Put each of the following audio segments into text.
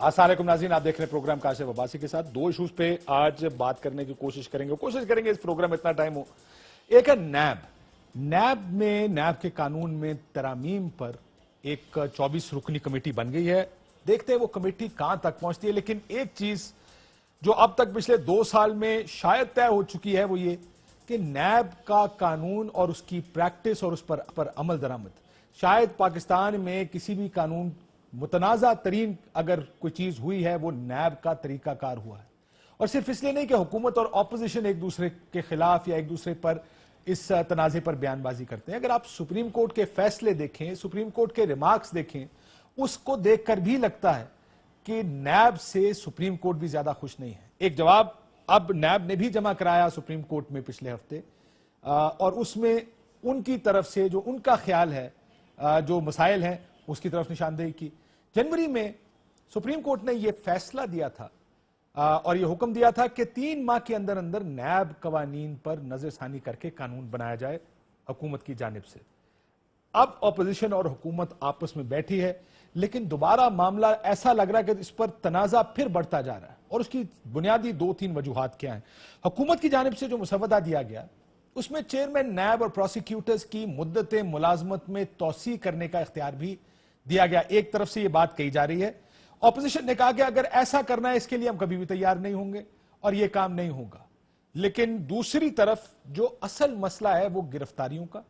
السلام علیکم ناظرین، آپ دیکھ رہے ہیں پروگرام کاشف عباسی کے ساتھ. دو ایشوز پہ آج بات کرنے کی کوشش کریں گے اس پروگرام میں اتنا ٹائم ہو. ایک ہے نیب کے قانون میں ترامیم پر ایک 24 رکنی کمیٹی بن گئی ہے. دیکھتے ہیں وہ کمیٹی کہاں تک پہنچتی ہے. لیکن ایک چیز جو اب تک پچھلے 2 سال میں شاید طے ہو چکی ہے وہ یہ کہ نیب کا قانون اور اس کی پریکٹس اور اس پر عمل درآمد شاید پاکستان میں کسی بھی قانون متنازع ترین اگر کوئی چیز ہوئی ہے وہ نیب کا طریقہ کار ہوا ہے. اور صرف اس لیے نہیں کہ حکومت اور اپوزیشن ایک دوسرے کے خلاف یا ایک دوسرے پر اس تنازع پر بیان بازی کرتے ہیں. اگر آپ سپریم کورٹ کے فیصلے دیکھیں، سپریم کورٹ کے ریمارکس دیکھیں، اس کو دیکھ کر بھی لگتا ہے کہ نیب سے سپریم کورٹ بھی زیادہ خوش نہیں ہے. ایک جواب اب نیب نے بھی جمع کرایا سپریم کورٹ میں پچھلے ہفتے، اور اس میں ان کی طرف سے جو ان کا خیال ہے جو مسائل ہیں اس کی طرف نشاندہی کی. جنوری میں سپریم کورٹ نے یہ فیصلہ دیا تھا اور یہ حکم دیا تھا کہ 3 ماہ کے اندر نیب قوانین پر نظر ثانی کر کے قانون بنایا جائے حکومت کی جانب سے. اب اپوزیشن اور حکومت آپس میں بیٹھی ہے، لیکن دوبارہ معاملہ ایسا لگ رہا ہے کہ اس پر تنازع پھر بڑھتا جا رہا ہے. اور اس کی بنیادی 2-3 وجوہات کیا ہیں. حکومت کی جانب سے جو مسودہ دیا گیا اس میں چیئرمین نیب اور پروسیکیوٹرز کی مدت ملازمت میں توسیع کرنے کا اختیار بھی دیا گیا. ایک طرف سے یہ بات کہی جا رہی ہے، اپوزیشن نے کہا کہ اگر ایسا کرنا ہے اس کے لیے ہم کبھی بھی تیار نہیں ہوں گے اور یہ کام نہیں ہوگا. لیکن دوسری طرف جو اصل مسئلہ ہے وہ گرفتاریوں کا،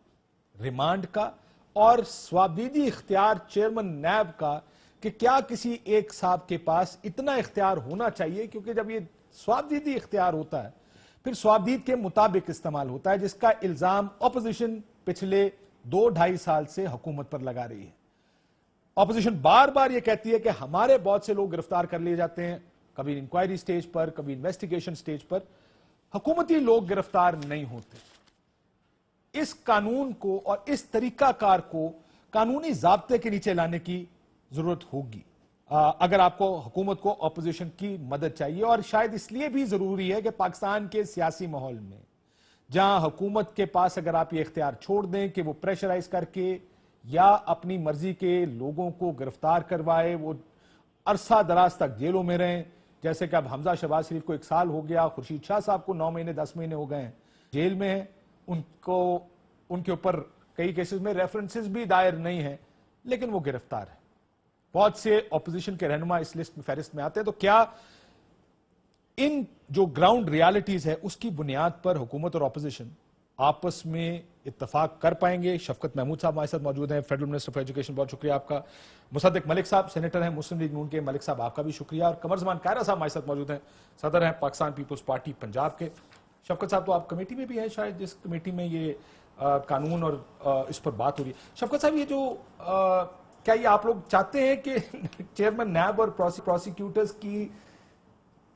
ریمانڈ کا اور سوابدیدی اختیار چیئرمین نیب کا کہ کیا کسی ایک صاحب کے پاس اتنا اختیار ہونا چاہیے، کیونکہ جب یہ سوابدیدی اختیار ہوتا ہے پھر سوابدید کے مطابق استعمال ہوتا ہے، جس کا الزام اپوزیشن پچھلے 2-2.5 سال سے حکومت پر لگا رہی ہے. اپوزیشن بار بار یہ کہتی ہے کہ ہمارے بہت سے لوگ گرفتار کر لیے جاتے ہیں، کبھی انکوائری سٹیج پر، کبھی انویسٹیگیشن سٹیج پر، حکومتی لوگ گرفتار نہیں ہوتے. اس قانون کو اور اس طریقہ کار کو قانونی ضابطے کے نیچے لانے کی ضرورت ہوگی اگر آپ کو حکومت کو اپوزیشن کی مدد چاہیے. اور شاید اس لیے بھی ضروری ہے کہ پاکستان کے سیاسی ماحول میں جہاں حکومت کے پاس اگر آپ یہ اختیار چھوڑ دیں کہ وہ پریشرائز کر کے یا اپنی مرضی کے لوگوں کو گرفتار کروائے، وہ عرصہ دراز تک جیلوں میں رہیں، جیسے کہ اب حمزہ شہباز شریف کو 1 سال ہو گیا، خورشید شاہ صاحب کو 9 مہینے 10 مہینے ہو گئے ہیں جیل میں ہیں، ان کے اوپر کئی کیسز میں ریفرنسز بھی دائر نہیں ہیں لیکن وہ گرفتار ہے. بہت سے اپوزیشن کے رہنما اس لسٹ میں فہرست میں آتے ہیں. تو کیا ان جو گراؤنڈ ریالٹیز ہے اس کی بنیاد پر حکومت اور اپوزیشن آپس میں اتفاق کر پائیں گے؟ شفقت محمود صاحب ہمارے ساتھ موجود ہیں، فیڈرل منسٹر فار ایجوکیشن، بہت شکریہ آپ کا. مصدق ملک صاحب سینیٹر ہیں مسلم لیگ نون کے. ملک صاحب آپ کا بھی شکریہ. اور قمر زمان کائرہ صاحب ہمارے ساتھ موجود ہیں، صدر ہیں پاکستان پیپلز پارٹی پنجاب کے. شفقت صاحب تو آپ کمیٹی میں بھی ہیں، شاید جس کمیٹی میں یہ قانون اور اس پر بات ہو رہی ہے. شفقت صاحب، یہ جو کیا یہ آپ لوگ چاہتے ہیں کہ چیئرمین نیب اور پروسیکیوٹرز کی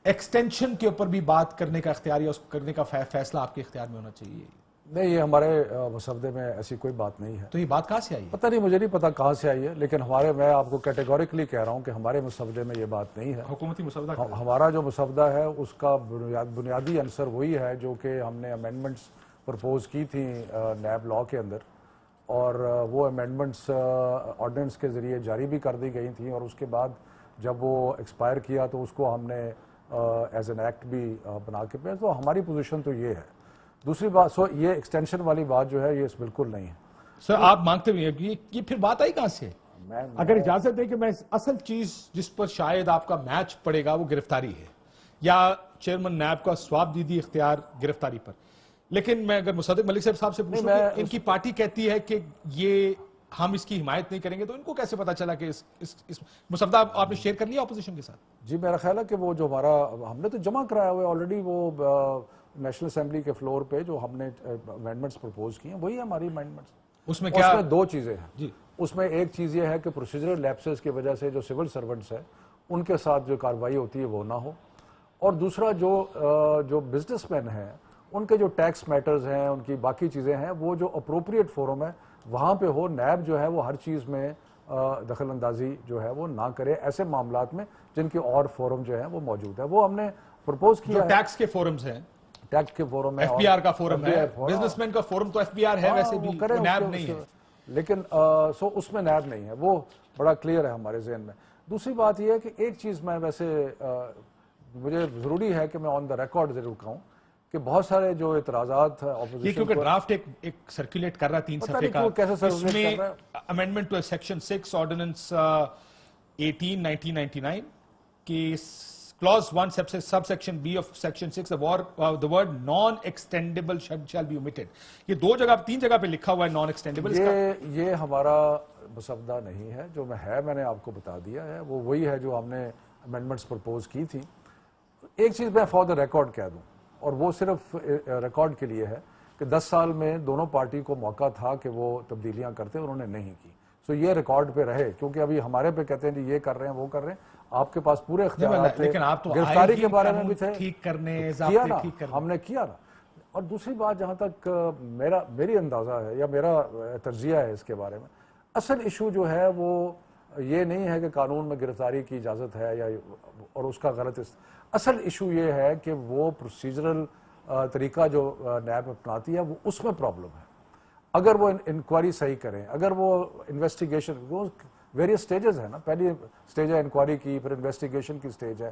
ایکسٹینشن کے اوپر بھی بات کرنے کا اختیار یا اس کرنے کا فیصلہ آپ کے اختیار میں ہونا چاہیے؟ نہیں، یہ ہمارے مسودے میں ایسی کوئی بات نہیں ہے. تو یہ بات کہاں سے آئی ہے؟ پتہ نہیں، مجھے نہیں پتا کہاں سے آئی ہے، لیکن میں آپ کو کیٹیگوریکلی کہہ رہا ہوں کہ ہمارے مسودے میں یہ بات نہیں ہے. حکومتی مسودہ ہمارا جو مسودہ ہے اس کا بنیادی عنصر وہی ہے جو کہ ہم نے امینڈمنٹس پرپوز کی تھیں نیب لا کے اندر، اور وہ امینڈمنٹس آرڈیننس کے ذریعے جاری بھی کر دی گئی تھیں، اور اس کے بعد جب وہ ایکسپائر کیا تو اس کو ہم نے ایز این ایکٹ بھی بنا کے پہ. تو ہماری پوزیشن تو یہ ہے. دوسری بات یہ ایکسٹینشن والی بات جو ہے یہ بالکل نہیں ہے. سر آپ مانگتے ہوئے یہ پھر بات آئی کہاں سے؟ اگر اجازت دیں کہ میں اصل چیز جس پر شاید آپ کا میچ پڑے گا وہ گرفتاری ہے، یا چیئرمین نیب کا سوابدیدی اختیار گرفتاری پر. لیکن میں اگر مصدق ملک صاحب سے پوچھوں کہ ان کی پارٹی کہتی ہے کہ یہ ہم اس کی حمایت نہیں کریں گے، تو ان کو کیسے پتا چلا کہ اس مسودہ آپ نے شیئر کر لیا اپوزیشن کے ساتھ؟ جی، میرا خیال ہے کہ وہ جو ہم نے تو جمع کرایا ہوا ہے آلریڈی، وہ نیشنل اسمبلی کے فلور پہ جو ہم نے امینڈمنٹس پرپوز کی ہیں وہی ہماری امینڈمنٹس. اس میں کیا؟ اس میں 2 چیزیں ہیں جی. اس میں ایک چیز یہ ہے کہ پروسیجرل لیپسز کی وجہ سے جو سول سرونٹس ہیں ان کے ساتھ جو کارروائی ہوتی ہے وہ نہ ہو، اور دوسرا جو بزنس مین ہیں ان کے جو ٹیکس میٹرز ہیں، ان کی باقی چیزیں ہیں، وہ جو اپروپریٹ فورم ہے وہاں پہ ہو. نیب جو ہے وہ ہر چیز میں دخل اندازی جو ہے وہ نہ کرے ایسے معاملات میں جن کے اور فورم جو ہیں وہ موجود ہے. وہ ہم نے پرپوز کیا ہے. ٹیکس کے فورمز ہیں، ٹیکس کے فورم ہے، ایف بی آر کا فورم ہے، بزنس مین کا فورم تو ایف بی آر ہے ویسے بھی، نیب نہیں ہے. لیکن اس میں نیب نہیں ہے، وہ بڑا کلیئر ہے ہمارے ذہن میں. دوسری بات یہ ہے کہ ایک چیز میں ویسے مجھے ضروری ہے کہ میں آن دا ریکارڈ ضرور کہوں کہ بہت سارے جو اعتراضات یہ کیونکہ ڈرافٹ ایک سرکولیٹ کر رہا 3 صفحے کا، اس میں امینڈمنٹ ٹو سیکشن 6 آرڈیننس 18 1999 کی clause 1 subsection B of section 6 the word non extendable shall be omitted. یہ 3 جگہ پہ لکھا ہوا ہے non extendable. یہ ہمارا مسودہ نہیں ہے، جو میں نے آپ کو بتا دیا ہے، وہ وہی ہے جو ہم نے امینڈمنٹس پرپوز کی تھی. ایک چیز میں فار دا ریکارڈ کہہ دوں، اور وہ صرف ریکارڈ کے لیے ہے کہ 10 سال میں دونوں پارٹی کو موقع تھا کہ وہ تبدیلیاں کرتے، انہوں نے نہیں کی. سو یہ ریکارڈ پہ رہے، کیونکہ ابھی ہمارے پہ کہتے ہیں یہ کر رہے ہیں وہ کر رہے ہیں. آپ کے پاس پورے اختیارات تھے، لیکن آپ تو گرفتاری کے بارے میں بھی تھے، ٹھیک کرنے کیا نا، ہم نے کیا نا. اور دوسری بات جہاں تک میری اندازہ ہے یا میرا تجزیہ ہے اس کے بارے میں، اصل ایشو جو ہے وہ یہ نہیں ہے کہ قانون میں گرفتاری کی اجازت ہے یا اور اس کا غلط اصل ایشو یہ ہے کہ وہ پروسیجرل طریقہ جو نیب اپناتی ہے وہ اس میں پرابلم ہے. اگر وہ انکوائری صحیح کریں، اگر وہ انویسٹیگیشن، وہ ویریس سٹیجز ہیں نا، پہلی سٹیج ہے انکوائری کی، پھر انویسٹیگیشن کی سٹیج ہے،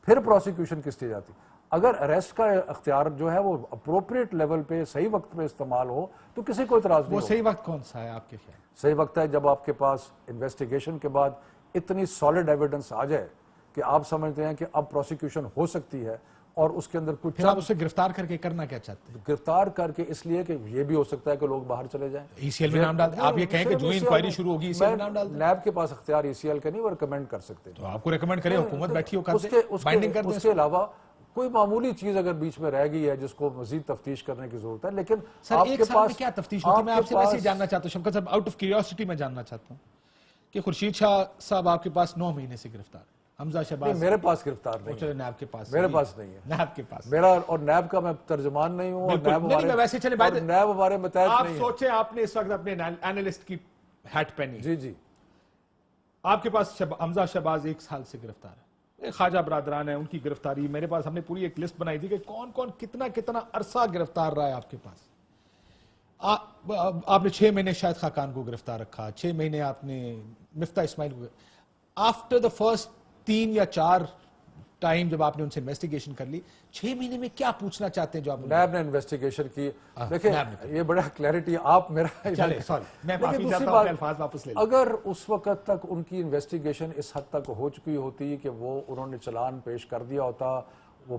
پھر پروسیکیوشن کی سٹیج آتی. اگر اریسٹ کا اختیار جو ہے وہ اپروپریٹ لیول پہ صحیح وقت پہ استعمال ہو تو کسی کو اعتراض نہیں. وہ صحیح وقت کون سا ہے آپ کے خیال؟ صحیح وقت ہے جب آپ کے پاس انویسٹیگیشن کے بعد اتنی سالڈ ایویڈنس آ جائے کہ آپ سمجھتے ہیں کہ اب پروسیکیوشن ہو سکتی ہے، اور اس کے اندر کچھ آپ اسے گرفتار کر کے کرنا کیا چاہتے ہیں؟ گرفتار کر کے اس لیے کہ یہ بھی ہو سکتا ہے کہ لوگ باہر چلے جائیں. ای سی ایل میں نام ڈال دیں. آپ یہ کہیں کہ جو انکوائری شروع ہوگی ای سی ایل میں نام ڈال دیں. نیب کے پاس اختیار ای سی ایل کا نہیں، وہ ریکمینڈ کر سکتے ہیں. تو آپ کو ریکمینڈ کرے، حکومت بیٹھی ہو کر دے، بائنڈنگ کر دیں. اس کے علاوہ کوئی معمولی چیز اگر بیچ میں رہ گئی ہے جس کو مزید تفتیش کرنے کی ضرورت ہے، لیکن سر ایک سال میں کیا تفتیش ہوتی ہے؟ میں آپ سے ویسے ہی جاننا چاہتا ہوں شفقت صاحب، آؤٹ آف کیوریوسٹی میں جاننا چاہتا ہوں کہ خورشید شاہ صاحب آپ کے پاس 9 مہینے سے گرفتار ہے، حمزہ شہباز میرے پاس گرفتار نہیں ہے، نیب کے پاس، میرے پاس نہیں ہے، نیب کے پاس میرا اور نیب کا میں ترجمان نہیں ہوں، اور نیب ہمارے متحد آپ نہیں ہے. سوچیں آپ نے اس وقت اپنے اینالسٹ کی ہیٹ پہنی، جی آپ کے پاس حمزہ شہباز 1 سال سے گرفتار ہے، خواجہ برادران ہے ان کی گرفتاری میرے پاس، ہم نے پوری ایک لسٹ بنائی تھی کہ کون کون کتنا عرصہ گرفتار رہا ہے آپ کے پاس. آپ نے 6 مہینے شاہد خاقان کو گرفتار رکھا، 6 مہینے آپ نے مفتاح اسماعیل کو. آفٹر دا فرسٹ 3 یا 4 ٹائم جب آپ نے ان سے انویسٹیگیشن کر لی، 6 مہینے میں کیا پوچھنا چاہتے ہیں جو آپ نیب نے انویسٹیگیشن کی؟ دیکھیں یہ بڑا کلیئرٹی آپ میرا، اگر اس وقت تک ان کی انویسٹیگیشن اس حد تک ہو چکی ہوتی کہ وہ انہوں نے چلان پیش کر دیا ہوتا، وہ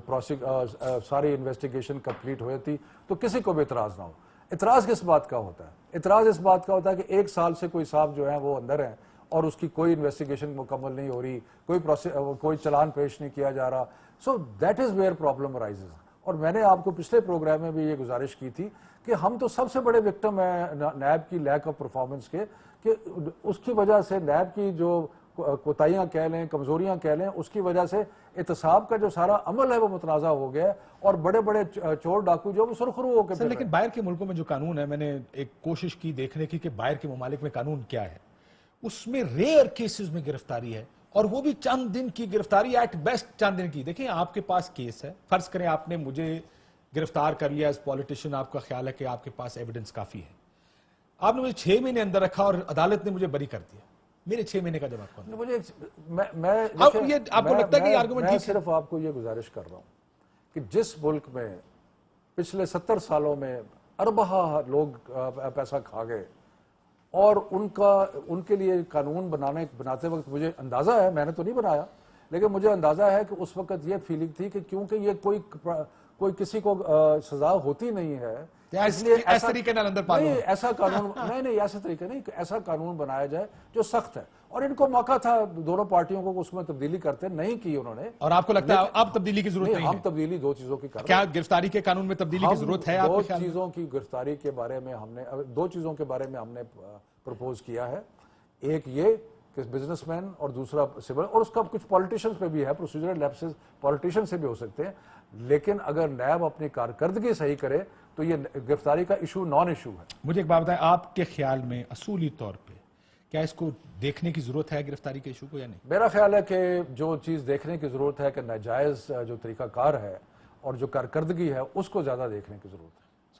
ساری انویسٹیگیشن کمپلیٹ ہو جاتی تو کسی کو بھی اعتراض نہ ہو. اعتراض کس بات کا ہوتا ہے؟ اعتراض اس بات کا ہوتا ہے کہ 1 سال سے کوئی صاحب جو ہیں وہ اندر ہیں اور اس کی کوئی انویسٹیگیشن مکمل نہیں ہو رہی، کوئی چلان پیش نہیں کیا جا رہا. So that is where problem rises. اور میں نے آپ کو پچھلے پروگرام میں بھی یہ گزارش کی تھی کہ ہم تو سب سے بڑے وکٹم ہیں نیب کی لیک آف پرفارمنس کے، کہ اس کی وجہ سے نیب کی جو کوتاہیاں کہہ لیں، کمزوریاں کہہ لیں، اس کی وجہ سے احتساب کا جو سارا عمل ہے وہ متنازع ہو گیا ہے، اور بڑے بڑے چور ڈاکو جو وہ سرخرو ہو کے. لیکن باہر کے ملکوں میں جو قانون ہے، میں نے ایک کوشش کی دیکھنے کی کہ باہر کے ممالک میں قانون کیا ہے، اس میں ریئر کیسز میں گرفتاری ہے، اور وہ بھی چند دن کی گرفتاری، ایٹ بیسٹ چند دن کی. دیکھیں آپ کے پاس کیس ہے، فرض کریں آپ نے مجھے گرفتار کر لیا ایز پولیٹیشین، آپ کا خیال ہے کہ آپ کے پاس ایویڈنس کافی ہے، آپ نے مجھے 6 مہینے اندر رکھا اور عدالت نے مجھے بری کر دیا، میرے 6 مہینے کا جواب کون؟ میں صرف آپ کو یہ گزارش کر رہا ہوں کہ جس ملک میں پچھلے 70 سالوں میں اربہ لوگ پیسہ کھا گئے، اور ان کے لیے قانون بناتے وقت مجھے اندازہ ہے، میں نے تو نہیں بنایا، لیکن مجھے اندازہ ہے کہ اس وقت یہ فیلنگ تھی کہ کیونکہ یہ کوئی کسی کو سزا ہوتی نہیں ہے، اس لیے ایسا قانون نہیں، ایسا طریقہ نہیں کہ ایسا قانون بنایا جائے جو سخت ہے. اور ان کو موقع تھا دونوں پارٹیوں کو اس میں تبدیلی کرتے، نہیں کی انہوں نے. اور آپ کو لگتا ہے اب تبدیلی کی ضرورت نہیں ہے؟ ہم تبدیلی 2 چیزوں کی کر رہے ہیں. کیا گرفتاری کے قانون میں تبدیلی کی ضرورت ہے؟ 2 چیزوں کی گرفتاری کے بارے میں ہم نے 2 چیزوں کے بارے میں ہم نے پرپوز کیا ہے. ایک یہ کہ بزنس مین، اور دوسرا سول، اور اس کا کچھ پولیٹیشنز پہ بھی ہے، پروسیجرل لیپسز پولیٹیشین سے بھی ہو سکتے ہیں. لیکن اگر نیب اپنی کارکردگی صحیح کرے تو یہ گرفتاری کا ایشو نان ایشو ہے. مجھے ایک بات بتائیں، آپ کے خیال میں اصولی طور پہ کیا اس کو دیکھنے کی ضرورت ہے گرفتاری کے ایشو کو یا نہیں؟ میرا خیال ہے کہ جو چیز دیکھنے کی ضرورت ہے کہ ناجائز جو طریقہ کار ہے اور جو کارکردگی ہے اس کو زیادہ دیکھنے کی ضرورت ہے.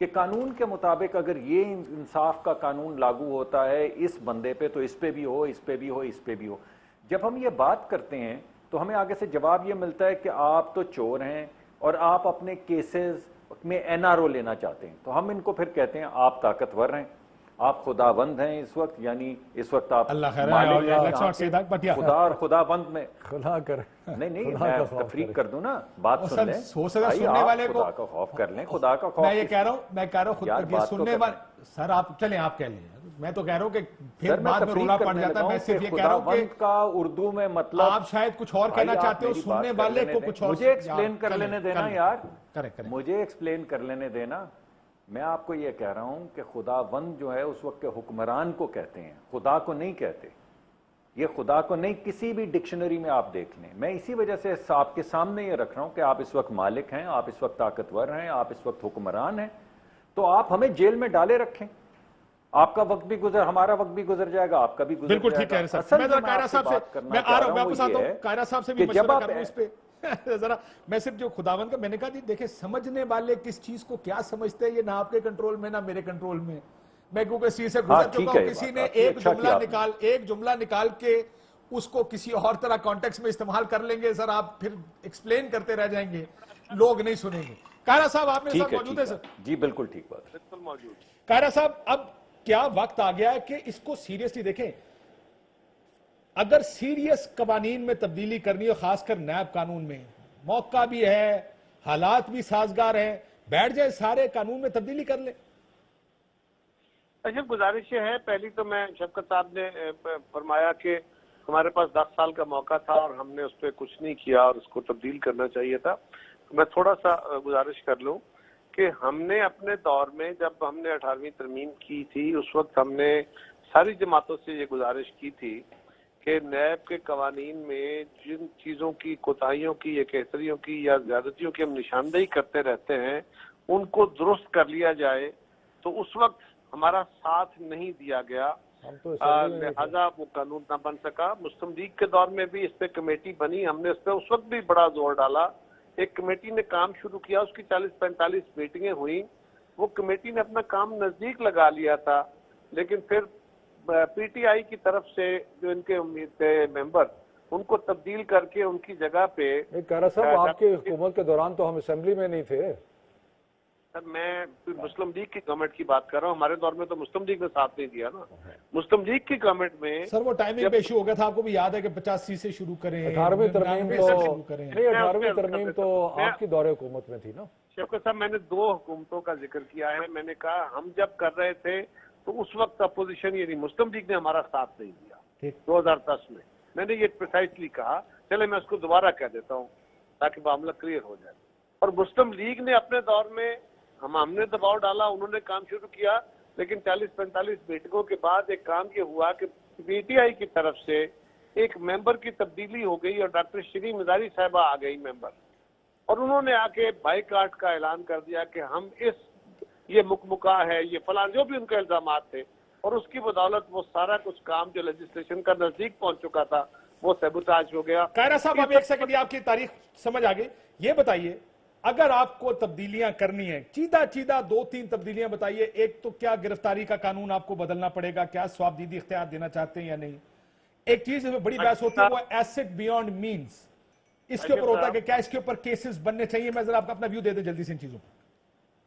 کہ قانون کے مطابق اگر یہ انصاف کا قانون لاگو ہوتا ہے اس بندے پہ تو اس پہ بھی ہو، اس پہ بھی ہو، اس پہ بھی ہو. جب ہم یہ بات کرتے ہیں تو ہمیں آگے سے جواب یہ ملتا ہے کہ آپ تو چور ہیں اور آپ اپنے کیسز میں این آر او لینا چاہتے ہیں. تو ہم ان کو پھر کہتے ہیں آپ طاقتور ہیں، آپ خداوند ہیں اس وقت، یعنی اس وقت آپ اللہ خیر مالک ہیں. let's not say that, but yeah. خدا اور خداوند میں خدا کرے نہیں خدا میں کا خوف تفریق کرے. کر دوں نا، بات اور سن سر لیں. ہو سکتا ہے بھائی سننے آپ والے کو خدا کا خوف کر لیں، خدا کا خوف میں یہ کہہ رہا ہوں خود یار یہ بات تو سننے کر والے سر آپ چلیں آپ کہہ لیں. میں تو کہہ رہا ہوں کہ پھر سر میں بعد میں تفریق رولا پڑ کرنے جاتا لگا ہے. میں ہوں صرف کہ یہ کہہ رہا ہوں کہ خداوند کا اردو میں مطلب آپ شاید کچھ اور کہنا چاہتے ہو، سننے والے کو کچھ اور. مجھے ایکسپلین کر لینے دینا یار، کریں مجھے ایکسپلین کر لینے دینا. میں آپ کو یہ کہہ رہا ہوں کہ خداوند جو ہے اس وقت کے حکمران کو کہتے ہیں، خدا کو نہیں کہتے. یہ خدا کو نہیں، کسی بھی ڈکشنری میں آپ دیکھ لیں. میں اسی وجہ سے آپ کے سامنے یہ رکھ رہا ہوں کہ آپ اس وقت مالک ہیں، آپ اس وقت طاقتور ہیں، آپ اس وقت حکمران ہیں. تو آپ ہمیں جیل میں ڈالے رکھیں. آپ کا وقت بھی ہمارا وقت بھی گزر جائے گا، آپ کا بھی گزر بالکل جائے ٹھیک کہہ گا. رہے سر. اصل میں جو ذرا میں قائرہ آپ سے صاحب سے بات کرنا میں آ چاہ رہا ہوں، رہا ہوں واپس وہ آتا یہ ہوں. ہے قائرہ صاحب سے بھی کہ جب مشورہ آپ کر لوں اس پہ. ذرا میں صرف جو خداوند کا میں نے کہا جی دیکھیں سمجھنے والے کس چیز کو کیا سمجھتے ہیں یہ نہ آپ کے کنٹرول میں نہ میرے کنٹرول میں. میں کیونکہ اسی سے گزر چکا ہوں. کسی نے ایک جملہ نکال کے اس کو کسی اور طرح کانٹیکس میں استعمال کر لیں گے سر، آپ پھر ایکسپلین کرتے رہ جائیں گے، لوگ نہیں سنیں گے. قائرہ صاحب آپ میرے ساتھ موجود ہیں سر؟ جی بالکل ٹھیک بات. بالکل موجود. قائرہ صاحب اب کیا وقت آ گیا ہے کہ اس کو سیریسلی دیکھیں. اگر سیریس قوانین میں تبدیلی کرنی ہے، خاص کر نیب قانون میں موقع بھی ہے، حالات بھی سازگار ہیں، بیٹھ جائے سارے قانون میں تبدیلی کر لیں. اچھا گزارش یہ ہے، پہلی تو میں شفقت صاحب نے فرمایا کہ ہمارے پاس 10 سال کا موقع تھا اور ہم نے اس پہ کچھ نہیں کیا اور اس کو تبدیل کرنا چاہیے تھا. میں تھوڑا سا گزارش کر لوں کہ ہم نے اپنے دور میں جب ہم نے 18ویں ترمیم کی تھی اس وقت ہم نے ساری جماعتوں سے یہ گزارش کی تھی کہ نیب کے قوانین میں جن چیزوں کی کوتاہیوں کی یا کیسریوں کی یا زیادتیوں کی ہم نشاندہی کرتے رہتے ہیں ان کو درست کر لیا جائے. تو اس وقت ہمارا ساتھ نہیں دیا گیا، لہذا وہ قانون نہ بن سکا. مسلم لیگ کے دور میں بھی اس پہ کمیٹی بنی، ہم نے اس پہ اس وقت بھی بڑا زور ڈالا. ایک کمیٹی نے کام شروع کیا، اس کی 40-45 میٹنگیں ہوئیں. وہ کمیٹی نے اپنا کام نزدیک لگا لیا تھا، لیکن پھر پی ٹی آئی کی طرف سے جو ان کے امید تھے ممبر ان کو تبدیل کر کے ان کی جگہ پہ. قائرہ صاحب آپ کی حکومت کے دوران تو ہم اسمبلی میں نہیں تھے. میں مسلم لیگ کی گورنمنٹ کی بات کر رہا ہوں، ہمارے دور میں تو مسلم لیگ نے ساتھ نہیں دیا نا. مسلم لیگ کی گورنمنٹ میں سر وہ ٹائمنگ پہ ایشو ہو گیا تھا، آپ کو بھی یاد ہے کہ 85 سے شروع کریں، 18ویں ترمیم سے تو شروع کریں. نہیں 18ویں ترمیم تو آپ کی دور حکومت میں تھی نا. شفقت صاحب میں نے 2 حکومتوں کا ذکر کیا ہے. میں نے کہا ہم جب کر رہے تھے تو اس وقت اپوزیشن یعنی مسلم لیگ نے ہمارا ساتھ نہیں دیا. 2010 میں نے یہ پریسائزلی کہا. چلے میں اس کو دوبارہ کہہ دیتا ہوں تاکہ معاملہ کلیئر ہو جائے. اور مسلم لیگ نے اپنے دور میں ہم نے دباؤ ڈالا، انہوں نے کام شروع کیا، لیکن 40-45 میٹنگوں کے بعد ایک کام یہ ہوا کہ پی ٹی آئی کی طرف سے ایک ممبر کی تبدیلی ہو گئی اور ڈاکٹر شیرین مزاری صاحبہ آ گئی ممبر، اور انہوں نے آ کے بائیکاٹ کا اعلان کر دیا کہ ہم یہ مکمکا ہے، یہ فلاں جو بھی ان کے الزامات تھے، اور اس کی بدولت وہ سارا کچھ کام جو لیجسلیشن کا نزدیک پہنچ چکا تھا وہ سیبوتاج ہو گیا. قائرہ صاحب اب ایک سیکنڈ آپ کی تاریخ سمجھ آ گئی. یہ بتائیے اگر آپ کو تبدیلیاں کرنی ہیں، چیدہ 2-3 تبدیلیاں بتائیے. ایک تو کیا گرفتاری کا قانون آپ کو بدلنا پڑے گا، کیا سوابدیدی اختیار دینا چاہتے ہیں یا نہیں. ایک چیز میں بڑی بحث ہوتی ہے وہ ایسٹ بیونڈ مینز، اس کے اوپر ہوتا ہے کہ کیا اس کے اوپر کیسز بننے چاہیے. میں ذرا آپ کا اپنا ویو دے دیں جلدی سے ان چیزوں پر.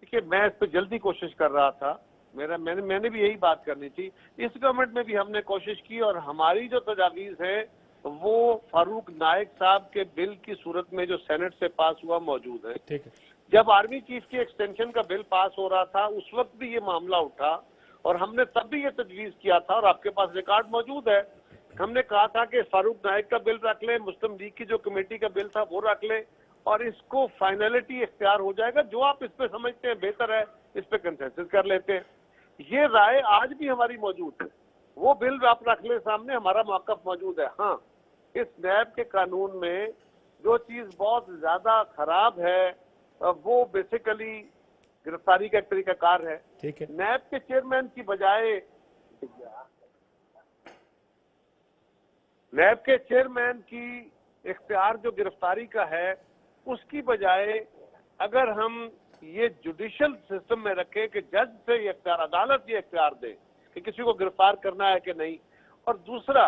دیکھیے میں اس پہ جلدی کوشش کر رہا تھا، میں نے بھی یہی بات کرنی تھی. اس گورنمنٹ میں بھی ہم نے کوشش کی اور ہماری جو تجاویز ہے وہ فاروق نائک صاحب کے بل کی صورت میں جو سینٹ سے پاس ہوا موجود ہے. ٹھیک ہے. جب آرمی چیف کی ایکسٹینشن کا بل پاس ہو رہا تھا اس وقت بھی یہ معاملہ اٹھا اور ہم نے تب بھی یہ تجویز کیا تھا اور آپ کے پاس ریکارڈ موجود ہے. ہم نے کہا تھا کہ فاروق نائک کا بل رکھ لیں، مسلم لیگ کی جو کمیٹی کا بل تھا وہ رکھ لیں اور اس کو فائنلٹی اختیار ہو جائے گا. جو آپ اس پہ سمجھتے ہیں بہتر ہے اس پہ کنسنسس کر لیتے ہیں. یہ رائے آج بھی ہماری موجود ہے. وہ بل آپ رکھ لیں سامنے، ہمارا موقف موجود ہے. ہاں اس نیب کے قانون میں جو چیز بہت زیادہ خراب ہے وہ بیسیکلی گرفتاری کا ایک طریقہ کار ہے. ٹھیک ہے. نیب کے چیئرمین کی بجائے نیب کے چیئرمین کی اختیار جو گرفتاری کا ہے اس کی بجائے اگر ہم یہ جوڈیشل سسٹم میں رکھے کہ جج سے یہ اختیار، عدالت یہ اختیار دے کہ کسی کو گرفتار کرنا ہے کہ نہیں. اور دوسرا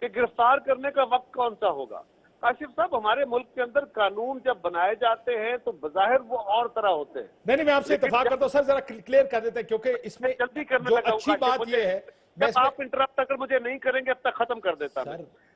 کہ گرفتار کرنے کا وقت کون سا ہوگا. کاشف صاحب، ہمارے ملک کے اندر قانون جب بنائے جاتے ہیں تو بظاہر وہ اور طرح ہوتے ہیں. نہیں میں آپ سے اتفاق کرتا ہوں سر، ذرا کلیئر کر دیتے ہیں کیونکہ اس میں جلدی کرنے جو لگا ہوں. اچھی بات یہ ہے، جب آپ انٹرپٹ اگر مجھے نہیں کریں گے اب تک ختم کر دیتا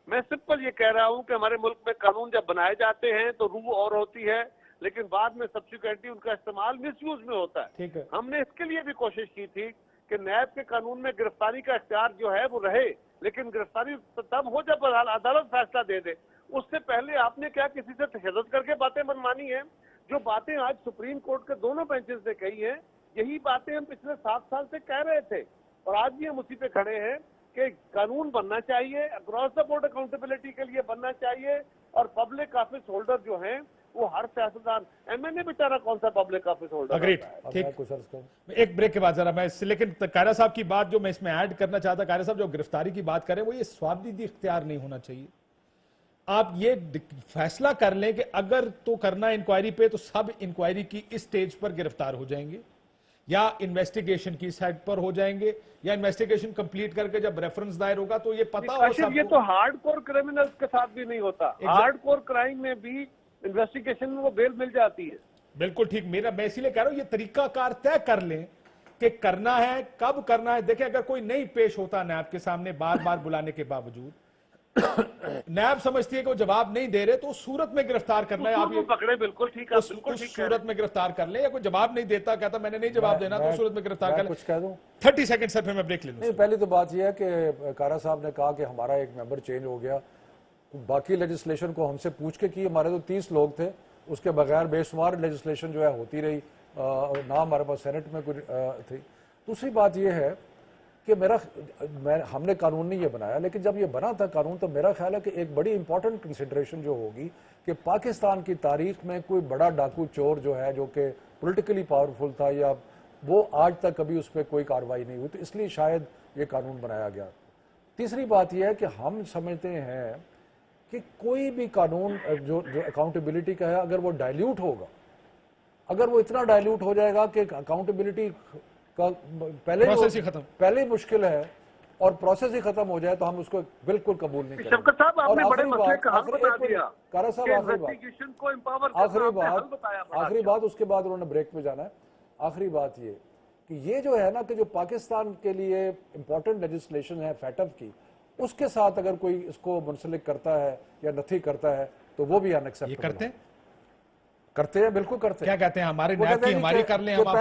میں سمپل یہ کہہ رہا ہوں کہ ہمارے ملک میں قانون جب بنائے جاتے ہیں تو روح اور ہوتی ہے، لیکن بعد میں سبسیکوئنٹلی ان کا استعمال مس یوز میں ہوتا ہے. ہم نے اس کے لیے بھی کوشش کی تھی کہ نیب کے قانون میں گرفتاری کا اختیار جو ہے وہ رہے، لیکن گرفتاری تب ہو جب عدالت فیصلہ دے دے. اس سے پہلے آپ نے کیا کسی سے تشدد کر کے باتیں منوانی ہیں؟ جو باتیں آج سپریم کورٹ کے دونوں بینچز نے کہی ہیں، یہی باتیں ہم پچھلے 7 سال سے کہہ رہے تھے، اور آج بھی ہم اسی پہ کھڑے ہیں کہ قانون بننا چاہیے، اکراس دا بورڈ اکاؤنٹیبلٹی کے لیے بننا چاہیے، اور پبلک آفس ہولڈر جو ہیں وہ ہر سیاستدان، ایم این اے بیچارہ کون سا پبلک آفس ہولڈر اگریڈ. ایک بریک کے بعد ذرا میں لیکن قائرہ صاحب کی بات جو میں اس میں ایڈ کرنا چاہتا، قائرہ صاحب جو گرفتاری کی بات کریں وہ یہ سوابدیدی اختیار نہیں ہونا چاہیے. آپ یہ فیصلہ کر لیں کہ اگر تو کرنا انکوائری پہ تو سب انکوائری کی اس سٹیج پر گرفتار ہو جائیں گے، یا انویسٹیگیشن کی سائٹ پر ہو جائیں گے، یا انویسٹیگیشن کمپلیٹ کر کے جب ریفرنس دائر ہوگا تو یہ پتا ہو سب کو. یہ تو ہارڈ کور کرمنلز کے ساتھ بھی نہیں ہوتا. ہارڈ کور کرائم میں بھی انویسٹیگیشن میں وہ بیل مل جاتی ہے. بالکل ٹھیک. میں اسی لیے کہہ رہا ہوں یہ طریقہ کار طے کر لیں کہ کرنا ہے کب کرنا ہے. دیکھیں اگر کوئی نہیں پیش ہوتا نیب کے سامنے بار بار بلانے کے باوجود، نیب سمجھتی ہے کہ وہ جواب نہیں دے رہے تو اس صورت میں گرفتار کرنا ہے. آپ یہ پکڑے بالکل ٹھیک ہے، بالکل ٹھیک ہے، صورت میں گرفتار کر لیں. یا کوئی جواب نہیں دیتا کہتا میں نے نہیں جواب دینا تو صورت میں گرفتار کر لیں. کچھ کہہ دوں 30 سیکنڈ سر پھر میں بریک لے لوں. پہلی تو بات یہ ہے کہ قائرہ صاحب نے کہا کہ ہمارا ایک ممبر چینج ہو گیا. باقی لیجسلیشن کو ہم سے پوچھ کے کی، ہمارے تو 30 لوگ تھے، اس کے بغیر بے شمار لیجسلیشن جو ہے ہوتی رہی، نہ ہمارے پاس سینٹ میں کوئی تھی. دوسری بات یہ ہے کہ ہم نے قانون نہیں یہ بنایا، لیکن جب یہ بنا تھا قانون تو میرا خیال ہے کہ ایک بڑی امپورٹنٹ کنسیڈریشن جو ہوگی کہ پاکستان کی تاریخ میں کوئی بڑا ڈاکو چور جو ہے جو کہ پولیٹیکلی پاورفل تھا، یا وہ آج تک کبھی اس پہ کوئی کارروائی نہیں ہوئی، تو اس لیے شاید یہ قانون بنایا گیا. تیسری بات یہ ہے کہ ہم سمجھتے ہیں کہ کوئی بھی قانون جو اکاؤنٹیبلٹی کا ہے، اگر وہ ڈائلیوٹ ہوگا، اگر وہ اتنا ڈائلیوٹ ہو جائے گا کہ اکاؤنٹیبلٹی کا پہلے ہی مشکل ہے اور پروسیس ہی ختم ہو جائے تو ہم اس کو بالکل قبول نہیں کریں گے. شفقت صاحب، آپ نے بڑے مسئلے کا حل بتا دیا. قائرہ صاحب آخری بات اس کے بعد انہوں نے بریک پہ جانا ہے. آخری بات یہ کہ یہ جو ہے نا کہ جو پاکستان کے لیے امپورٹنٹ لیجسلیشن ہے فیٹف کی، اس کے ساتھ اگر کوئی اس کو منسلک کرتا ہے یا نتھی کرتا ہے تو وہ بھی انیکسپٹیبل کرتے ہیں. بالکل کرتے ہیں. کیا کہتے ہیں ہمارے نیب کی ہماری کر لیں، ہم آپ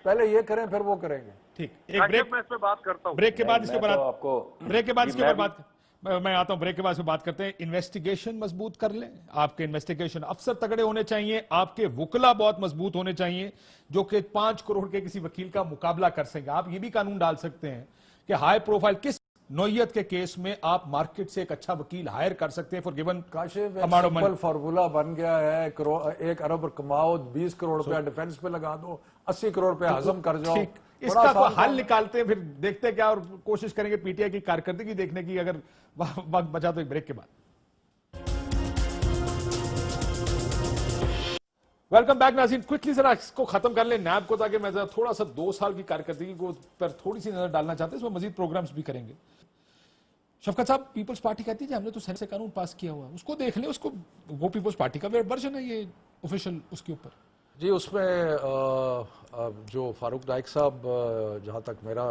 پہلے یہ کریں پھر وہ کریں گے. ٹھیک. ایک بریک میں اس پہ بات کرتا ہوں. بریک کے بعد اس کے اوپر بریک کے بعد اس کے اوپر بات میں آتا ہوں. بریک کے بعد سے بات کرتے ہیں. انویسٹیگیشن مضبوط کر لیں. آپ کے انویسٹیگیشن افسر تگڑے ہونے چاہیے، آپ کے وکلا بہت مضبوط ہونے چاہیے جو کہ 5 کروڑ کے کسی وکیل کا مقابلہ کر سکیں. آپ یہ بھی قانون ڈال سکتے ہیں کہ ہائی پروفائل کس نوعیت کے کیس میں آپ مارکیٹ سے ایک اچھا وکیل ہائر کر سکتے ہیں فار گیون سمپل فارمولا بن گیا ہے. 1 ارب کماؤ، 20 کروڑ روپیہ ڈیفنس پہ لگا دو، 80 کروڑ روپیہ ہضم کر جاؤ. اس کا حل نکالتے ہیں، پھر دیکھتے کیا، اور کوشش کریں گے پی ٹی آئی کی کارکردگی دیکھنے کی اگر وقت بچا تو. ایک بریک کے بعد ویلکم بیک ناظرین. کوئکلی ذرا اس کو ختم کر لیں نیب کو، تاکہ میں تھوڑا سا 2 سال کی کارکردگی کو پر تھوڑی سی نظر ڈالنا چاہتے ہیں. اس میں مزید پروگرامز بھی کریں گے. شفقت صاحب، پیپلز پارٹی کہتی ہے ہم نے تو سینٹ سے قانون پاس کیا ہوا، اس کو دیکھ لیں. اس کو وہ پیپلز پارٹی کا ورژن ہے یہ آفیشیل اس کے اوپر. جی اس میں جو فاروق نائک صاحب جہاں تک میرا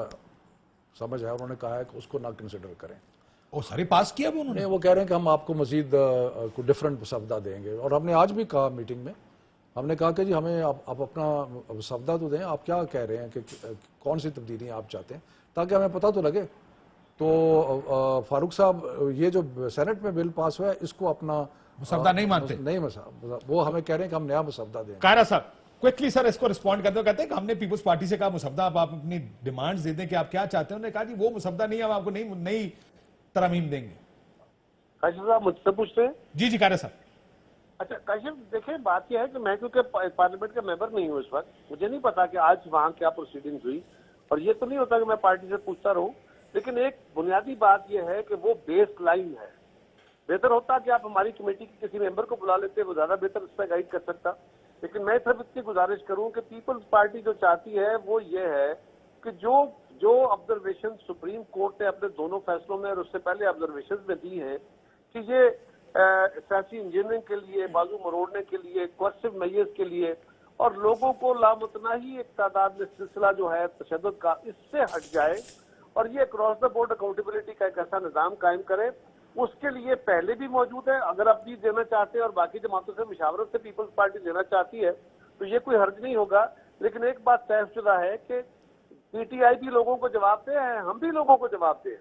سمجھ ہے انہوں نے کہا ہے کہ اس کو نہ کنسیڈر کریں. وہ سارے پاس کیا انہوں نے. وہ کہہ رہے ہیں کہ ہم آپ کو مزید کوئی ڈفرینٹ مسودہ دیں گے. اور ہم نے آج بھی کہا میٹنگ میں، ہم نے کہا کہ جی ہمیں آپ اپنا مسودہ تو دیں، آپ کیا کہہ رہے ہیں کہ کون سی تبدیلیاں آپ چاہتے ہیں تاکہ ہمیں پتہ تو لگے. تو فاروق صاحب یہ جو سینٹ میں بل پاس ہوا ہے اس کو اپنا مسودہ نہیں مانتے. نہیں وہ ہمیں کہہ رہے ہیں کہ ہم نیا مسودہ دیں. قائرہ صاحب کوئکلی سر اس کو رسپونڈ کرتے ہوئے کہتے ہیں کہ ہم نے پیپلز پارٹی سے کہا مسودہ آپ اپنی ڈیمانڈز دے دیں کہ آپ کیا چاہتے ہیں. انہوں نے کہا جی وہ مسودہ نہیں، ہم آپ کو نئی ترامیم دیں گے. کاشف صاحب مجھ سے پوچھتے ہیں. جی قائرہ صاحب. اچھا کاشف دیکھیں، بات یہ ہے کہ میں کیونکہ پارلیمنٹ کا ممبر نہیں ہوں اس وقت، مجھے نہیں پتا کہ آج وہاں کیا پروسیڈنگز ہوئی، اور یہ تو نہیں ہوتا کہ میں پارٹی سے پوچھتا رہوں. لیکن ایک بنیادی بات یہ ہے کہ وہ بیس لائن ہے. بہتر ہوتا کہ آپ ہماری کمیٹی کے کسی ممبر کو بلا لیتے، وہ زیادہ بہتر اس پہ گائیڈ کر سکتا. لیکن میں صرف اتنی گزارش کروں کہ پیپلز پارٹی جو چاہتی ہے وہ یہ ہے کہ جو آبزرویشن سپریم کورٹ نے اپنے دونوں فیصلوں میں اور اس سے پہلے آبزرویشن میں دی ہیں کہ یہ سیاسی انجینئرنگ کے لیے، بازو مروڑنے کے لیے، کوئرسو میئرز کے لیے اور لوگوں کو لامتناہی ایک تعداد میں سلسلہ جو ہے تشدد کا اس سے ہٹ جائے اور یہ اکراس دا بورڈ اکاؤنٹیبلٹی کا ایک ایسا نظام قائم کرے، اس کے لیے پہلے بھی موجود ہے. اگر اب بھی دینا چاہتے ہیں اور باقی جماعتوں سے مشاورت سے پیپلز پارٹی دینا چاہتی ہے تو یہ کوئی حرج نہیں ہوگا. لیکن ایک بات طے شدہ ہے کہ پی ٹی آئی بھی لوگوں کو جواب دے ہیں، ہم بھی لوگوں کو جواب دیں،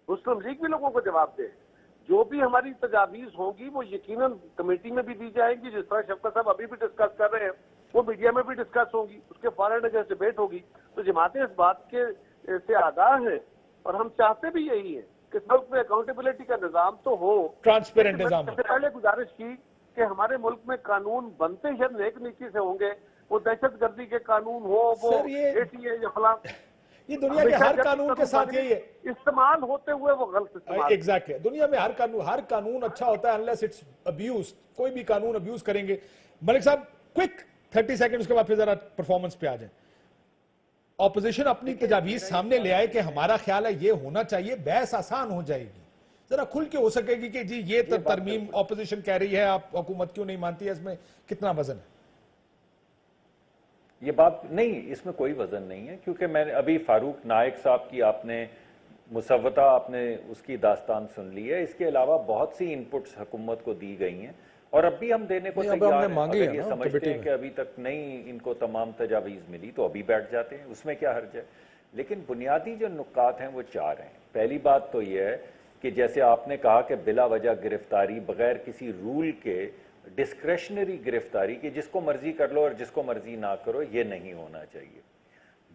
مسلم لیگ بھی لوگوں کو جواب دے. جو بھی ہماری تجاویز ہوں گی وہ یقیناً کمیٹی میں بھی دی جائیں گی، جس طرح شفقت صاحب ابھی بھی ڈسکس کر رہے ہیں وہ میڈیا میں بھی ڈسکس ہوگی، اس کے فوراً اگر ڈیبیٹ ہوگی. تو جماعتیں اس بات کے سے آگاہ ہیں اور ہم چاہتے بھی یہی ہیں کہ ملک میں اکاؤنٹیبلٹی کا نظام تو ہو، ٹرانسپیرنٹ نظام. سب سے پہلے گزارش کی کہ ہمارے ملک میں قانون بنتے ہی نیک نیتی سے ہوں گے، وہ دہشت گردی کے قانون ہو، وہ اے ٹی اے یا فلاں، یہ دنیا کے ہر قانون کے ساتھ یہی ہے، استعمال ہوتے ہوئے وہ غلط استعمال. ایگزیکٹلی دنیا میں ہر قانون اچھا ہوتا ہے unless it's abused. کوئی بھی قانون ابیوز کریں گے. ملک صاحب کوئک 30 سیکنڈ کے بعد پھر ذرا پرفارمنس پہ آ جائیں. اپوزیشن اپنی تجاویز سامنے لے آئے کہ ہمارا خیال ہے یہ ہونا چاہیے، بحث آسان ہو جائے گی، ذرا کھل کے ہو سکے گی کہ جی یہ ترمیم اپوزیشن کہہ رہی ہے، آپ حکومت کیوں نہیں مانتی ہے، اس میں کتنا وزن ہے؟ یہ بات نہیں، اس میں کوئی وزن نہیں ہے، کیونکہ میں نے ابھی فاروق نائک صاحب کی آپ نے مسودہ آپ نے اس کی داستان سن لی ہے. اس کے علاوہ بہت سی انپٹس حکومت کو دی گئی ہیں اور اب بھی ہم دینے کو تیار ہیں. اگر یہ سمجھتے ہیں کہ ابھی تک نہیں ان کو تمام تجاویز ملی تو ابھی بیٹھ جاتے ہیں، اس میں کیا حرج ہے. لیکن بنیادی جو نکات ہیں وہ 4 ہیں. پہلی بات تو یہ ہے کہ جیسے آپ نے کہا کہ بلا وجہ گرفتاری، بغیر کسی رول کے ڈسکریشنری گرفتاری کہ جس کو مرضی کر لو اور جس کو مرضی نہ کرو، یہ نہیں ہونا چاہیے.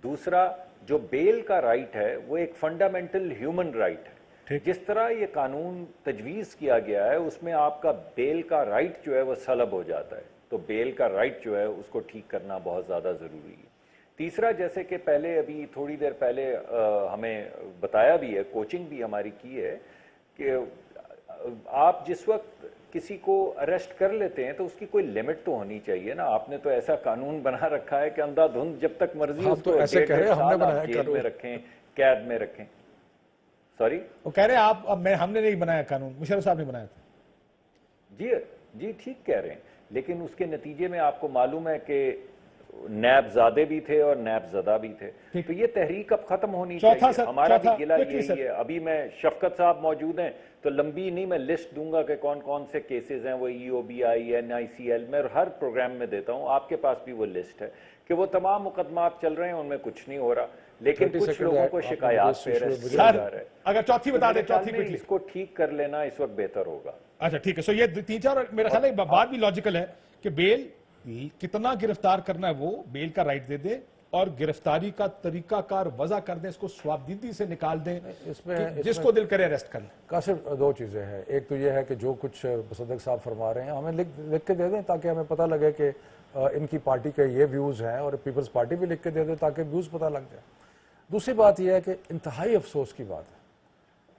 دوسرا، جو بیل کا رائٹ ہے وہ ایک فنڈامنٹل ہیومن رائٹ ہے. جس طرح یہ قانون تجویز کیا گیا ہے اس میں آپ کا بیل کا رائٹ جو ہے وہ سلب ہو جاتا ہے، تو بیل کا رائٹ جو ہے اس کو ٹھیک کرنا بہت زیادہ ضروری ہے. تیسرا، جیسے کہ پہلے ابھی تھوڑی دیر پہلے ہمیں بتایا بھی ہے، کوچنگ بھی ہماری کی ہے کہ آپ جس وقت کسی کو اریسٹ کر لیتے ہیں تو اس کی کوئی لیمٹ تو ہونی چاہیے نا. آپ نے تو ایسا قانون بنا رکھا ہے کہ اندھا دھند جب تک مرضی اس کو جیل میں رکھیں، قید میں رکھیں. سوری، وہ کہہ رہے ہیں ہم نے نہیں بنایا قانون، مشرف صاحب نے بنایا تھا. جی ٹھیک کہہ رہے ہیں، لیکن اس کے نتیجے میں آپ کو معلوم ہے کہ نیب زادے بھی تھے اور نیب زدہ بھی تھے. تو یہ تحریک اب ختم ہونی چاہیے. ہمارا بھی گلہ یہی ہے. ابھی میں شفقت صاحب موجود ہیں تو لمبی نہیں میں لسٹ دوں گا کہ کون کون سے کیسز ہیں، وہ EOBI، NICL میں ہر پروگرام میں دیتا ہوں. آپ کے پاس بھی وہ لسٹ ہے کہ وہ تمام مقدمات چل رہے ہیں، ان میں کچھ نہیں ہو رہا، لیکن کچھ لوگوں کو شکایات پہ رہا ہے. اگر چوتھی بتا دیں، چوتھی اس کو ٹھیک کر لینا اس وقت بہتر ہوگا. اچھا ٹھیک ہے. سو یہ 3-4 میرا خیال ہے بات بھی لاجیکل ہے کہ بیل کتنا گرفتار کرنا ہے وہ بیل کا رائٹ دے دے اور گرفتاری کا طریقہ کار وضع کر دیں، اس کو سوابدیدی سے نکال دیں، اس میں جس کو دل کرے اریسٹ کر لیں. کاشف 2 چیزیں ہیں. ایک تو یہ ہے کہ جو کچھ مصدق صاحب فرما رہے ہیں ہمیں لکھ کے دے دیں تاکہ ہمیں پتہ لگے کہ ان کی پارٹی کے یہ ویوز ہیں، اور پیپلز پارٹی بھی لکھ کے دے دیں تاکہ ویوز پتہ لگ جائے. دوسری بات یہ ہے کہ انتہائی افسوس کی بات ہے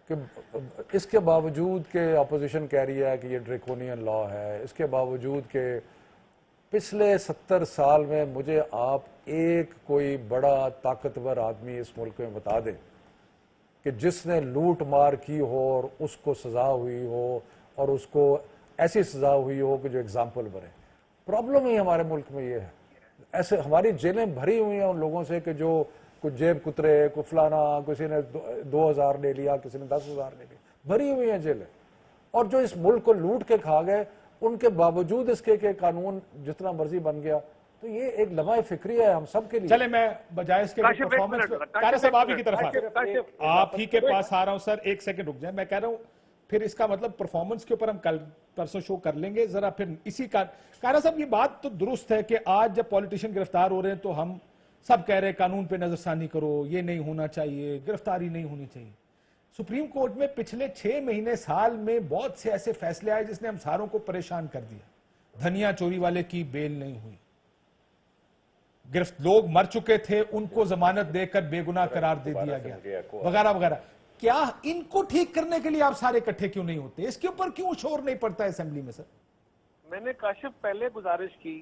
کہ اس کے باوجود کہ اپوزیشن کہہ رہی ہے کہ یہ ڈریکونین لا ہے، اس کے باوجود کہ پچھلے 70 سال میں مجھے آپ ایک کوئی بڑا طاقتور آدمی اس ملک میں بتا دیں کہ جس نے لوٹ مار کی ہو اور اس کو سزا ہوئی ہو اور اس کو ایسی سزا ہوئی ہو کہ جو اگزامپل بنے. پرابلم ہی ہمارے ملک میں یہ ہے. ایسے ہماری جیلیں بھری ہوئی ہیں ان لوگوں سے کہ جو کوئی جیب کترے، کوئی فلانا، کسی نے 2000 لے لیا، کسی نے 10,000 لے لیا، بھری ہوئی ہیں جیلیں. اور جو اس ملک کو لوٹ کے کھا گئے، ان کے باوجود اس کے کہ قانون جتنا مرضی بن گیا، تو یہ ایک لمحہ فکری ہے ہم سب کے لیے. چلے میں بجائے اس کے پرفارمنس کارا صاحب آپ ہی کی طرف آپ ہی کے پاس آ رہا ہوں. سر 1 سیکنڈ رک جائیں. میں کہہ رہا ہوں پھر اس کا مطلب پرفارمنس کے اوپر ہم کل پرسوں شو کر لیں گے. ذرا پھر اسی کا کارا صاحب یہ بات تو درست ہے کہ آج جب پولیٹیشین گرفتار ہو رہے ہیں تو ہم سب کہہ رہے ہیں قانون پہ نظر ثانی کرو، یہ نہیں ہونا چاہیے، گرفتاری نہیں ہونی چاہیے. سپریم کورٹ میں پچھلے 6 مہینے سال میں بہت سے ایسے فیصلے آئے جس نے ہم ساروں کو پریشان کر دیا. دھنیا چوری والے کی بیل نہیں ہوئی، لوگ مر چکے تھے ان کو ضمانت دے کر بے گناہ قرار دے دیا گیا، وغیرہ وغیرہ. کیا ان کو ٹھیک کرنے کے لیے آپ سارے اکٹھے کیوں نہیں ہوتے؟ اس کے اوپر کیوں شور نہیں پڑتا ہے اسمبلی میں؟ سر میں نے کاشف پہلے گزارش کی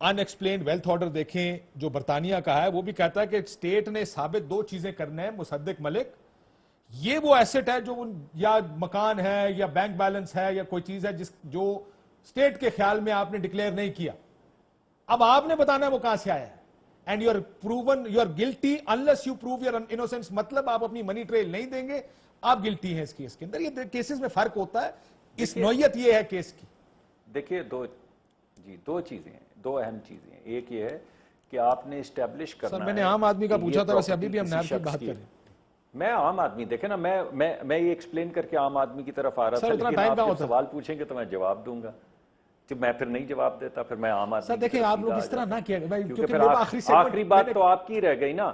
ان ایکسپلینڈ ویلتھ آرڈر دیکھیں جو برطانیہ کا ہے, وہ بھی کہتا ہے کہ اسٹیٹ نے ثابت 2 چیزیں کرنا ہے. مصدق ملک, یہ وہ ایسٹ ہے جو یا مکان ہے یا بینک بیلنس ہے یا کوئی چیز ہے جو اسٹیٹ کے خیال میں آپ نے ڈکلیئر نہیں کیا. اب آپ نے بتانا ہے وہ کہاں سے آیا ہے. And you are proven you are guilty unless you prove your innocence. مطلب آپ اپنی منی ٹریل نہیں دیں گے, آپ گلٹی ہیں اس کیس کے اندر. یہ کیسز میں فرق ہوتا ہے, اس نوعیت یہ ہے کیس کی. دیکھیے دو چیزیں ہیں, 2 اہم چیزیں ہیں. ایک یہ ہے کہ آپ نے اسٹیبلش کرنا سر ہے. میں نے عام آدمی کا کہ پوچھا یہ تھا, ویسے ابھی بھی ہم property نیب کی کسی بات شخص کریں. میں عام آدمی, دیکھیں نا, میں یہ ایکسپلین کر کے عام آدمی کی طرف آ رہا سر تھا, اتنا لیکن ٹائم آپ کہاں جب ہوتا ہے؟ سوال پوچھیں گے تو میں جواب دوں گا. جب میں پھر نہیں جواب دیتا پھر میں عام آدمی سر کی دیکھیں طرف آپ لوگ سیدھا اس طرح آ نہ جاتا کیا ہوں. بھائی, کیونکہ میرا آخری بات تو آپ کی رہ گئی نا.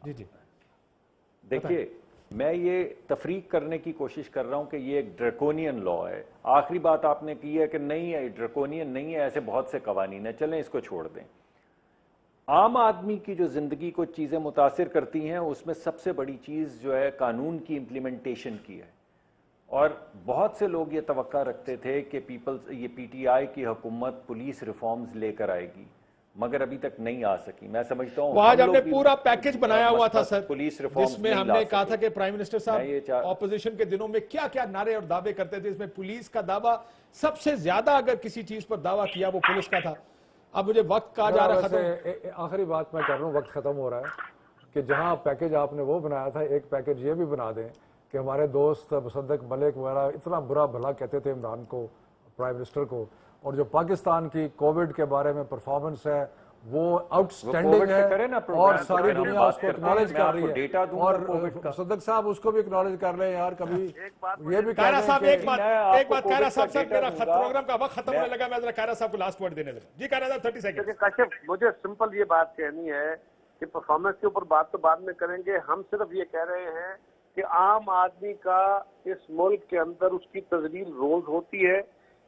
جی دیکھیے میں یہ تفریق کرنے کی کوشش کر رہا ہوں کہ یہ ایک ڈریکونین لا ہے. آخری بات آپ نے کی ہے کہ نہیں ہے, ڈریکونین نہیں ہے, ایسے بہت سے قوانین ہیں, چلیں اس کو چھوڑ دیں. عام آدمی کی جو زندگی کو چیزیں متاثر کرتی ہیں اس میں سب سے بڑی چیز جو ہے قانون کی امپلیمنٹیشن کی ہے. اور بہت سے لوگ یہ توقع رکھتے تھے کہ یہ پی ٹی آئی کی حکومت پولیس ریفارمز لے کر آئے گی, مگر ابھی تک نہیں آ سکی. میں سمجھتا ہوں آج ہم نے پورا پیکج بنایا ہوا تھا سر, پولیس جس میں ہم نے کہا تھا کہ پرائم منسٹر صاحب اپوزیشن کے دنوں میں کیا کیا نعرے اور دعوے کرتے تھے. اس میں پولیس کا دعویٰ سب سے زیادہ اگر کسی چیز پر دعویٰ کیا وہ پولیس کا تھا. اب مجھے وقت کہا جا رہا ختم. آخری بات میں کر رہا ہوں, وقت ختم ہو رہا ہے, کہ جہاں پیکج آپ نے وہ بنایا تھا, ایک پیکج یہ بھی بنا دیں کہ ہمارے دوست مصدق ملک وغیرہ اتنا برا بھلا کہتے تھے عمران کو, پرائم منسٹر کو, اور جو پاکستان کی کووڈ کے بارے میں پرفارمنس ہے وہ آؤٹ سٹینڈنگ ہے اور ساری دنیا اس کو اکنالج کر رہی ہے. اور مصدق صاحب اس کو بھی اکنالج کر لیں یار کبھی. یہ بھی کائرہ صاحب ایک بات کائرہ صاحب ڈیٹا میرا دوں گا. پروگرام کا وقت ختم ہونے لگا, میں ذرا کائرہ صاحب کو لاسٹ ورڈ دینے لگا. جی کائرہ صاحب 30 سیکنڈ. کاشف مجھے سمپل یہ بات کہنی ہے کہ پرفارمنس کے اوپر بات تو بعد میں کریں گے. ہم صرف یہ کہہ رہے ہیں کہ عام آدمی کا اس ملک کے اندر اس کی تذلیل روز ہوتی ہے.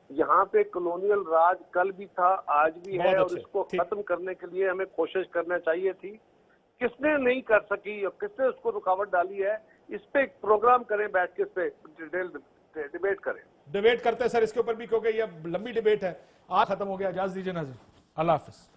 یہاں پہ کلونیل راج کل بھی تھا, آج بھی ہے, اور اس کو ختم کرنے کے لیے ہمیں کوشش کرنا چاہیے تھی. کس نے نہیں کر سکی اور کس نے اس کو رکاوٹ ڈالی ہے, اس پہ ایک پروگرام کریں, بیٹھ کے اس پہ ڈیٹیل ڈیبیٹ کریں. ڈیبیٹ کرتے ہیں سر اس کے اوپر بھی, کیونکہ یہ لمبی ڈیبیٹ ہے. آج ختم ہو گیا, اجازت دیجیے ناظرین, اللہ حافظ.